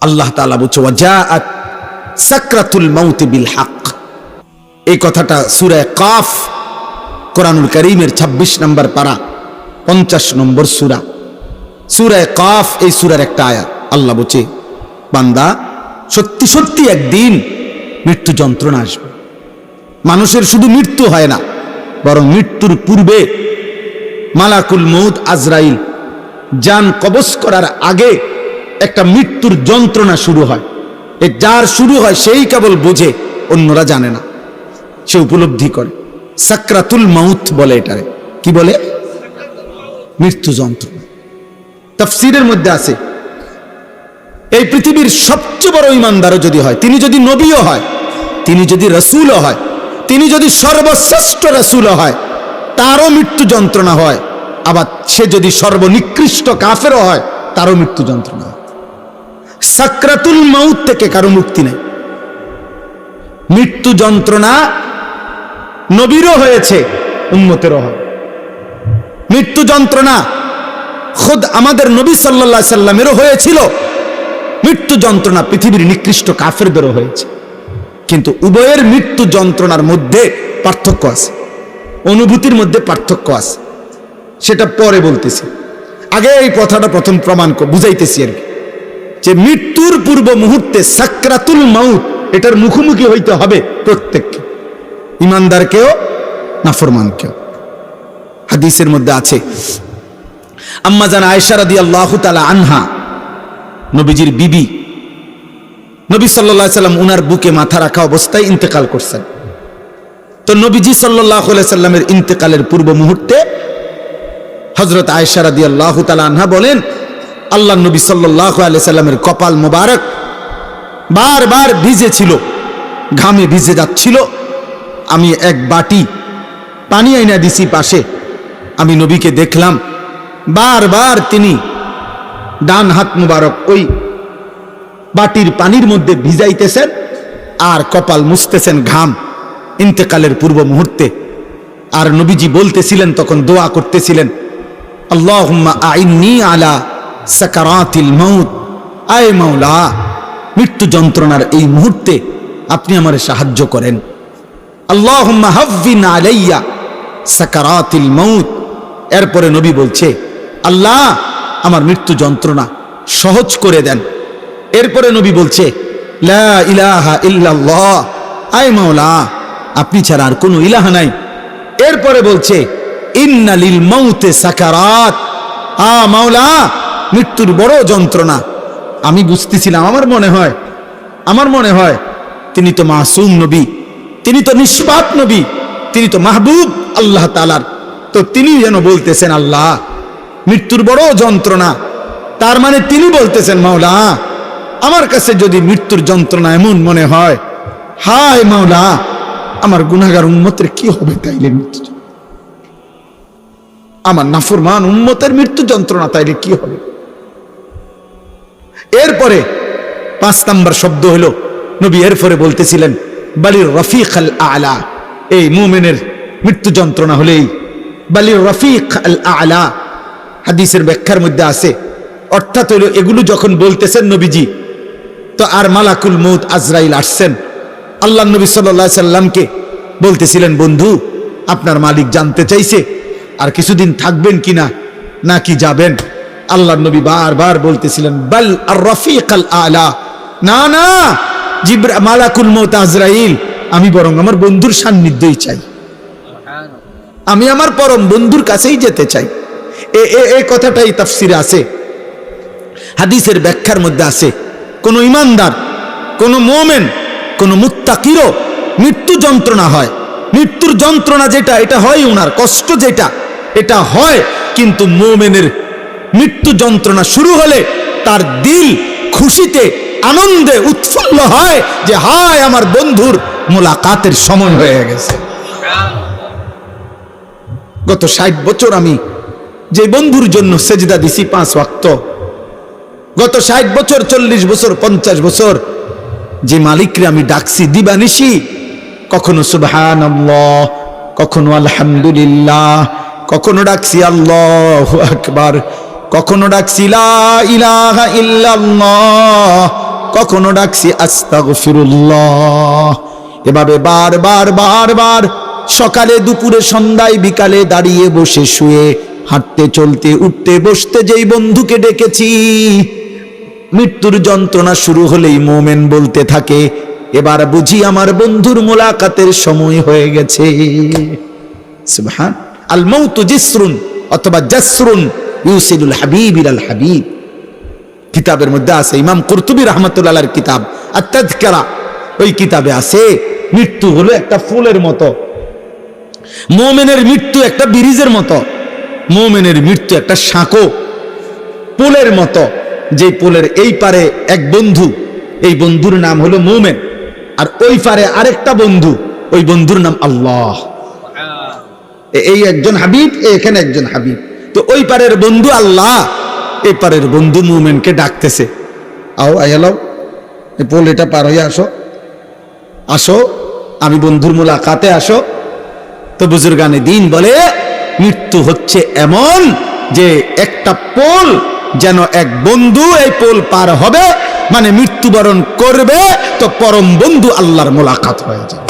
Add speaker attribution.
Speaker 1: আল্লাহ তাআলা বলছে ওয়াজাআত সাকরাতুল মাউত বিল হক। এই কথাটা সূরা কাফ কোরআনুল কারীমের 26 নম্বর পারা 50 নম্বর সূরা, সূরা কাফ এই সূরার একটা আয়াত। আল্লাহ বলছে বান্দা সত্যি সত্যি একদিন মৃত্যু যন্ত্রণা আসবে। মানুষের শুধু মৃত্যু হয় না, বরং মৃত্যুর পূর্বে মালাকুল মউত আজরাইল জান কবজ করার আগে একটা মৃত্যুর যন্ত্রণা শুরু হয়। এ যার শুরু হয় সেই কেবল বোঝে, অন্যরা জানে না, সে উপলব্ধি করে। সাকরাতুল মাউত বলে এটারে। কি বলে? মৃত্যু যন্ত্রণা। তাফসীরের মধ্যে আছে এই পৃথিবীর সবচেয়ে বড় ঈমানদারও যদি হয়, তিনি যদি নবীও হয়, তিনি যদি রাসূলও হয়, তিনি যদি সর্বশ্রেষ্ঠ রাসূলও হয়, তারও মৃত্যু যন্ত্রণা হয়। আবার সে যদি সর্বনিকৃষ্ট কাফেরও হয়, তারও মৃত্যু যন্ত্রণা হয়। সাকরাতুল মাউত থেকে কারো মুক্তি নেই। মৃত্যু যন্ত্রণা নবীরও হয়েছে, উম্মতেরও হয়। মৃত্যু যন্ত্রণা খুদ আমাদের নবী সাল্লাল্লাহু আলাইহি সাল্লামেরও হয়েছিল। মৃত্যু যন্ত্রণা পৃথিবীর নিকৃষ্ট কাফেরদেরও হয়েছে। কিন্তু উভয়ের মৃত্যু যন্ত্রণার মধ্যে পার্থক্য আছে, অনুভূতির মধ্যে পার্থক্য আছে, সেটা পরে বলতেছি। আগে এই কথাটা প্রথম প্রমাণ বুঝাইতেছি আর কি, যে মৃত্যুর পূর্ব মুহূর্তে সাকরাতুল মাউত, এটার মুখোমুখি হইতে হবে প্রত্যেককে, ঈমানদারকেও নাফরমানকেও। হাদিসের মধ্যে আছে আম্মা জান আয়েশা রাদিয়াল্লাহু তাআলা আনহা, নবীজির বিবি, নবী সাল্লাল্লাহু আলাইহি সাল্লাম উনার বুকে মাথা রাখা অবস্থায় ইন্তেকাল করছেন। তো নবীজি সাল্লাল্লাহু আলাইহি সাল্লামের ইন্তেকালের পূর্ব মুহূর্তে হযরত আয়েশা রাদিয়াল্লাহু তাআলা আনহা বলেন, আল্লাহর নবী সাল্লাল্লাহু আলাইহি সাল্লামের কপাল মোবারক বারবার ভিজে ছিল, ঘামে ভিজে যাচ্ছিল। আমি এক বাটি পানি আইনা দিছি পাশে, আমি নবীকে দেখলাম বারবার তিনি ডান হাত মুবারক ওই বাটির পানির মধ্যে ভিজাইতেছেন আর কপাল মুছতেছেন ঘাম, ইন্তেকালের পূর্ব মুহূর্তে। আর নবীজি বলতেছিলেন, তখন দোয়া করতেছিলেন, আল্লাহুম্মা আইন্নি আলা সাকারাতিল মাউত, আয় মাওলা মৃত্যু যন্ত্রণার এই মুহূর্তে আপনি আমারে সাহায্য করেন। আল্লাহুম্মা হাফফিন আলাইয়া সাকারাতিল মাউত। এরপরে নবী বলছে, আল্লাহ আমার মৃত্যু যন্ত্রণা সহজ করে দেন। এরপরে নবী বলছে, লা ইলাহা ইল্লাল্লাহ, আয় মাওলা আপনি ছাড়া আর কোনো ইলাহা নাই। এরপরে বলছে, ইন্না লিল মাউতে সাকারাত, মাওলা মৃত্যুর বড় যন্ত্রণা। আমি বুঝতেছিলাম, আমার মনে হয় তিনি তো মাসুম নবী, তিনি তো নিষ্পাপ নবী, তিনি তো মাহবুব আল্লাহ তাআলার। তো তিনি যেন বলতেছেন আল্লাহ মৃত্যুর বড় যন্ত্রণা, তার মানে তিনি বলতেছেন মাওলা আমার কাছে যদি মৃত্যুর যন্ত্রণা এমন মনে হয়, হায় মাওলা আমার গুনাহগার উম্মতের কি হবে তাইলে, মৃত্যু আমার নাফরমান উম্মতের মৃত্যু যন্ত্রণা তাইলে কি হবে। এরপরে 5 নম্বর শব্দ হলো, নবী এরপরে বলতেছিলেন বালির রফিক আল আলা, এই মুমিনের মৃত্যু যন্ত্রণা হলেই বালির রফিক আল আলা। হাদিসের ব্যাখ্যার মধ্যে আছে, অর্থাৎ হলো এগুলো যখন বলতেছেন নবীজি, তো আর মালাকুল মউত আজরাইল আসছেন, আল্লাহ নবী সাল্লাল্লাহু আলাইহি সাল্লামকে বলতেছিলেন, বন্ধু আপনার মালিক জানতে চাইছে আর কিছুদিন থাকবেন কিনা নাকি যাবেন। আল্লাহ নবী বারবার বলতেছিলেন বাল আর রফিক আল আলা, না না মালাকুল মউত আজরাইল, আমি বরং আমার বন্ধুর সান্নিধ্যই চাই, আমি আমার পরম বন্ধুর কাছেই যেতে চাই। এই কথাটাই তাফসিরে আছে, হাদিসের ব্যাখ্যার মধ্যে আছে। কোন ঈমানদার, কোন মুমিন, কোন মুত্তাকিরও মৃত্যু যন্ত্রণা হয়। মৃত্যুর যন্ত্রণা যেটা, এটা হয় ওনার কষ্ট যেটা, এটা হয়। কিন্তু মুমিনের মৃত্যু যন্ত্রণা শুরু হলে তার দিল খুশিতে আনন্দে উৎফুল্ল হয় যে হায় আমার বন্ধুর মোলাকাতের সময় হয়ে গেছে। গত 60 বছর আমি যে বন্ধুর জন্য সেজদা দিছি 5 ওয়াক্ত, গত 60 বছর, 40 বছর, 50 বছর যে মালিকরে আমি ডাকছি দিবানিশি, কখনো সুবহানাল্লাহ, কখনো আলহামদুলিল্লাহ, কখনো ডাকছি আল্লাহু আকবার, কখনো ডাকছি লা ইলাহা ইল্লাল্লাহ, কখনো ডাকছি আস্তাগফিরুল্লাহ। এভাবে বারবার বারবার সকালে দুপুরে সন্ধ্যায় বিকালে দাঁড়িয়ে বসে শুয়ে হাঁটতে চলতে উঠতে বসতে যেই বন্ধুকে ডেকেছি, মৃত্যুর যন্ত্রণা শুরু হলেই মোমেন বলতে থাকে, এবার বুঝি আমার বন্ধুর মোলাকাতের সময় হয়ে গেছে। সুবহান। আল মাউতু জিসরুন অথবা জাসরুন ইউসিলুল হাবিব ইলাল হাবিব, কিতাবের মধ্যে আছে, ইমাম কুরতুবী রাহমাতুল্লাহ আলাইহির কিতাব আত-তাযকিরা, ওই কিতাবে আছে মৃত্যু হলো একটা ফুলের মতো, মুমিনের মৃত্যু একটা ব্রিজের মতো, মুমিনের মৃত্যু একটা সাঁকো পুলের মতো, যে পুলের এই পারে এক বন্ধু, এই বন্ধুর নাম হলো মুমিন, আর ওই পারে আরেকটা বন্ধু, ওই বন্ধুর নাম আল্লাহ। এই একজন হাবিব, এখানে একজন হাবিব, তো ওই পারের বন্ধু আল্লাহ, এই পারের বন্ধু মুমিনকে ডাকতেছে, আও আয়ালাও এই পোল এটা পার হয়ে আসো, আসো আমি বন্ধুর মুলাকাতে আসো। তো বুজুর্গানে দিন বলে মৃত্যু হচ্ছে এমন যে একটা পোল, যেন এক বন্ধু এই পোল পার হবে মানে মৃত্যুবরণ করবে, তো পরম বন্ধু আল্লাহর মুলাকাত হয়ে যাবে।